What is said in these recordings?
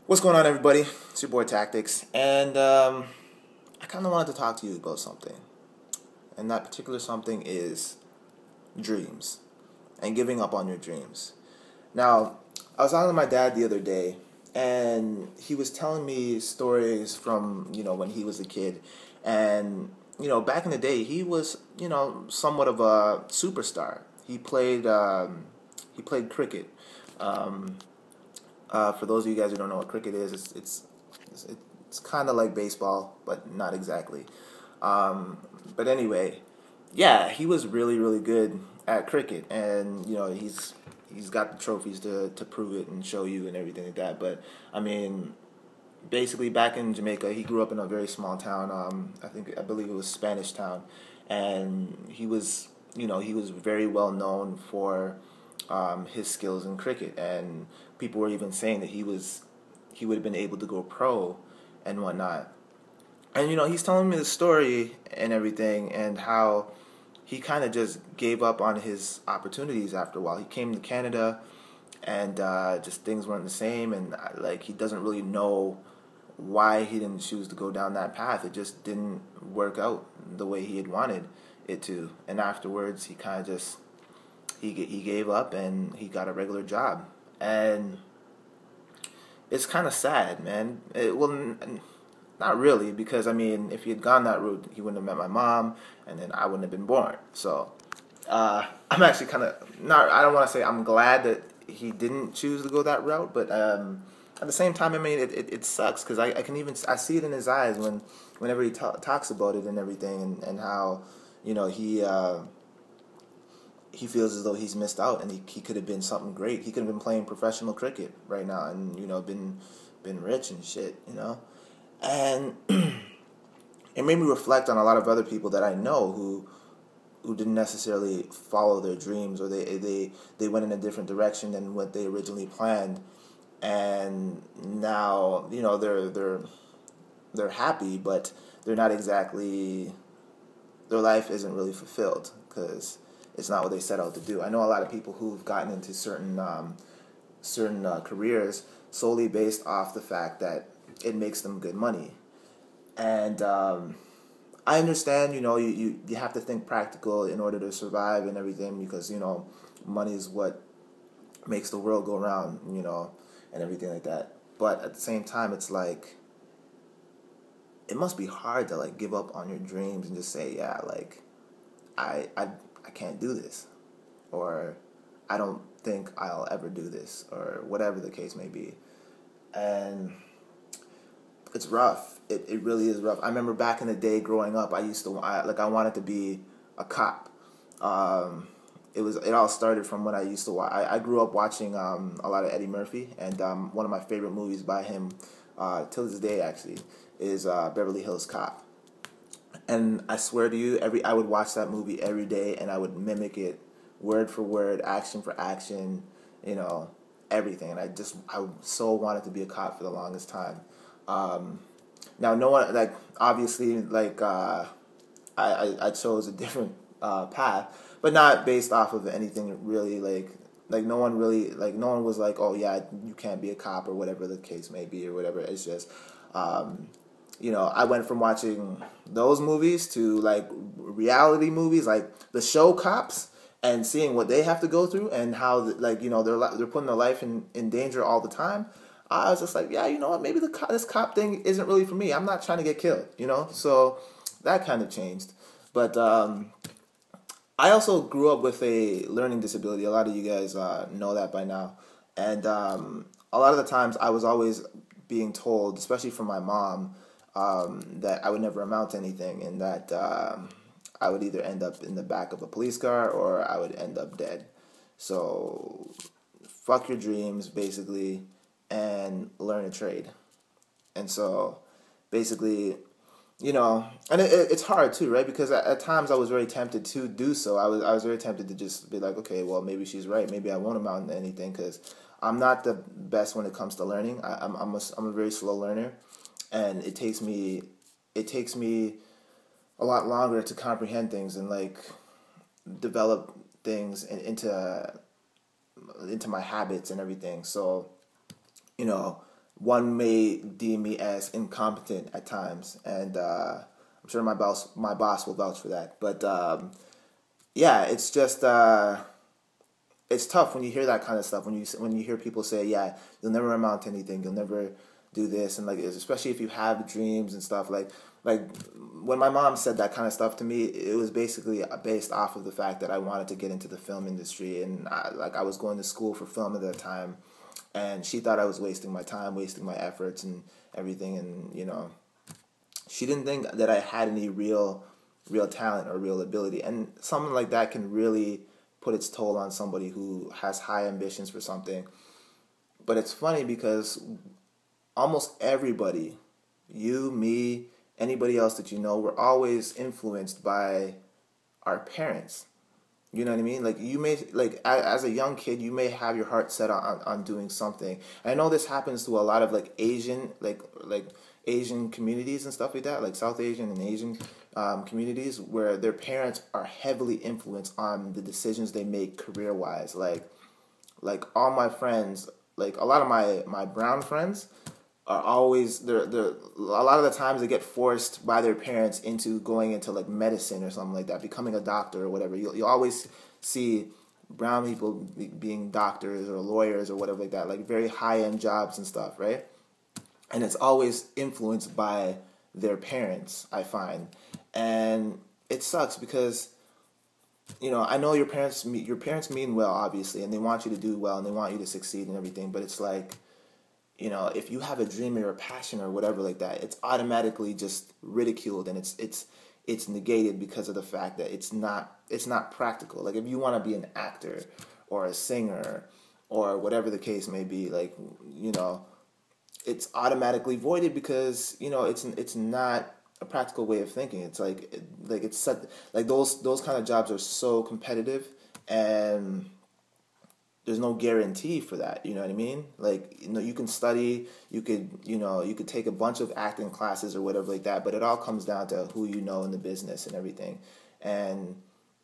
What's going on, everybody? It's your boy Tactics, and I kind of wanted to talk to you about something, and that particular something is dreams and giving up on your dreams. Now, I was talking to my dad the other day, and he was telling me stories from when he was a kid, and back in the day he was somewhat of a superstar. He played cricket. Um, for those of you guys who don't know what cricket is, it's kind of like baseball, but not exactly. Um, but anyway, yeah, he was really really good at cricket, and he's got the trophies to prove it and show you and everything like that. But I mean, basically back in Jamaica, he grew up in a very small town. I believe it was Spanish Town, and he was very well known for his skills in cricket, and people were even saying that he would have been able to go pro and whatnot. And he's telling me the story and everything, and how he kind of just gave up on his opportunities after a while. He came to Canada, and just things weren't the same, and like he doesn't really know why he didn't choose to go down that path. It just didn't work out the way he had wanted it to. And afterwards, he kind of just he gave up and he got a regular job. And it's kind of sad, man. Not really, because I mean, if he had gone that route, he wouldn't have met my mom, and then I wouldn't have been born. So I'm actually kind of not. I don't want to say I'm glad that he didn't choose to go that route, but at the same time, I mean, it sucks because I can even I see it in his eyes whenever he talks about it and everything, and how you know he feels as though he's missed out, and he could have been something great. He could have been playing professional cricket right now, and been rich and shit, and it made me reflect on a lot of other people that I know who didn't necessarily follow their dreams, or they went in a different direction than what they originally planned, and now they're happy, but they're not exactly, their life isn't really fulfilled because it's not what they set out to do. I know a lot of people who've gotten into certain careers solely based off the fact that it makes them good money, and I understand. You have to think practical in order to survive and everything, because money is what makes the world go around, and everything like that. But at the same time, it's like it must be hard to like give up on your dreams and just say, yeah, like I I I can't do this, or I don't think I'll ever do this, or whatever the case may be. And it's rough. It really is rough. I remember back in the day growing up, I wanted to be a cop. Um, it all started from when I used to watch. I grew up watching a lot of Eddie Murphy, and one of my favorite movies by him, till this day actually, is Beverly Hills Cop. And I swear to you, I would watch that movie every day, and I would mimic it word for word, action for action, you know, everything. And I so wanted to be a cop for the longest time. Um, Now, no one, like, obviously, like, I chose a different path, but not based off of anything really, like no one really, like, no one was like, oh yeah, you can't be a cop, or whatever the case may be, or whatever. It's just, um, I went from watching those movies to like reality movies, like the show Cops, and seeing what they have to go through, and how like they're putting their life in danger all the time. I was just like, yeah, you know what? Maybe this cop thing isn't really for me. I'm not trying to get killed, So that kind of changed. But I also grew up with a learning disability. A lot of you guys know that by now. And a lot of the times I was always being told, especially from my mom, that I would never amount to anything, and that I would either end up in the back of a police car or I would end up dead. So fuck your dreams, basically, and learn a trade. And so basically, and it's hard too, right? Because at times I was very tempted to do so. I was very tempted to just be like, okay, well, maybe she's right. Maybe I won't amount to anything, because I'm not the best when it comes to learning. I'm a very slow learner, and it takes me a lot longer to comprehend things and like develop things into my habits and everything. So, you know, one may deem me as incompetent at times, and I'm sure my boss will vouch for that. But yeah, it's just it's tough when you hear that kind of stuff. When you hear people say, "Yeah, you'll never amount to anything. You'll never do this," and like, especially if you have dreams and stuff. Like when my mom said that kind of stuff to me, it was basically based off of the fact that I wanted to get into the film industry, and I was going to school for film at that time, and she thought I was wasting my time, wasting my efforts, and everything, and she didn't think that I had any real talent or real ability, and something like that can really put its toll on somebody who has high ambitions for something. But it's funny because almost everybody, you, me, anybody else that you know, we're always influenced by our parents. You know what I mean? Like, you may, like, as a young kid, you may have your heart set on doing something. And I know this happens to a lot of like Asian, like Asian communities and stuff like that, like South Asian and Asian communities, where their parents are heavily influenced on the decisions they make career wise. Like all my friends, like a lot of my brown friends are always they're a lot of the times they get forced by their parents into going into like medicine or something like that, becoming a doctor or whatever. You always see brown people being doctors or lawyers or whatever like that, like very high end jobs and stuff, right? And it's always influenced by their parents, I find. And it sucks because I know your parents mean well, obviously, and they want you to do well and they want you to succeed and everything, but it's like, if you have a dream or a passion or whatever like that, it's automatically just ridiculed, and it's negated because of the fact that it's not practical. Like, if you want to be an actor or a singer or whatever the case may be, like, it's automatically voided because it's not a practical way of thinking. It's like it's set, like those kind of jobs are so competitive, and there's no guarantee for that. You know what I mean? Like, you can study, you could take a bunch of acting classes or whatever like that, but it all comes down to who you know in the business and everything. And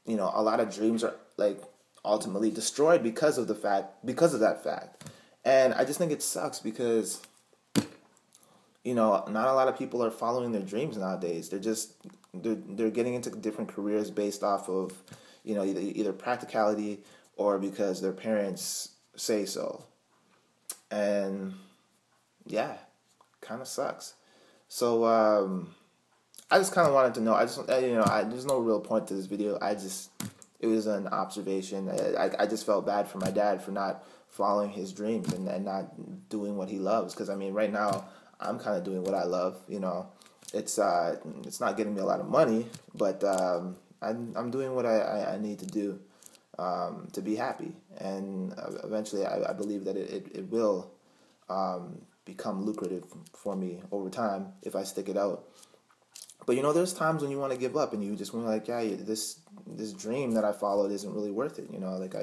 a lot of dreams are like ultimately destroyed because of that fact. And I just think it sucks because not a lot of people are following their dreams nowadays. They're getting into different careers based off of either practicality or because their parents say so. And yeah, kind of sucks. So I just kind of wanted to know. There's no real point to this video. It was an observation. I just felt bad for my dad for not following his dreams and not doing what he loves. Because right now I'm kind of doing what I love. It's not getting me a lot of money, but I'm doing what I need to do to be happy, and eventually I believe that it will become lucrative for me over time if I stick it out. But there's times when you want to give up and you just want to, like, yeah, this dream that I followed isn't really worth it. Like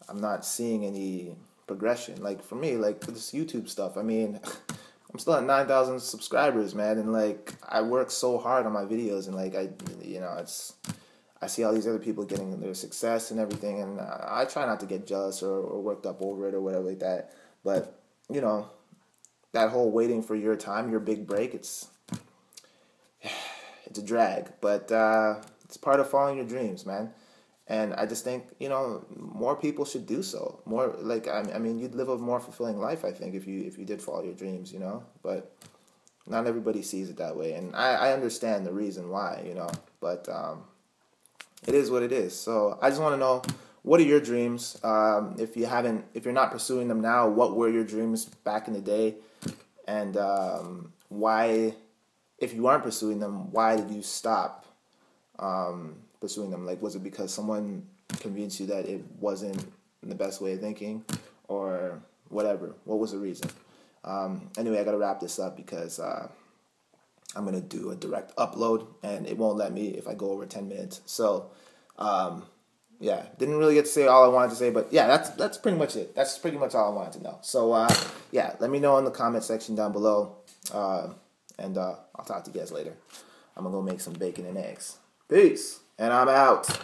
I'm not seeing any progression. Like, for me, like this YouTube stuff, I'm still at 9,000 subscribers, man, and like I work so hard on my videos, and like I see all these other people getting their success and everything, and I try not to get jealous or worked up over it or whatever like that. But that whole waiting for your time, your big break, it's a drag, but it's part of following your dreams, man. And I just think more people should do so. More, like, you'd live a more fulfilling life, I think, if you did follow your dreams, But not everybody sees it that way, and I understand the reason why, But it is what it is. So I just want to know, what are your dreams? If you're not pursuing them now, what were your dreams back in the day? And why, if you aren't pursuing them, why did you stop pursuing them? Like, was it because someone convinced you that it wasn't the best way of thinking, or whatever? What was the reason? Anyway, I gotta wrap this up because I'm going to do a direct upload, and it won't let me if I go over 10 minutes. So, yeah, didn't really get to say all I wanted to say, but yeah, that's pretty much it. That's pretty much all I wanted to know. So, yeah, let me know in the comment section down below, and I'll talk to you guys later. I'm going to go make some bacon and eggs. Peace, and I'm out.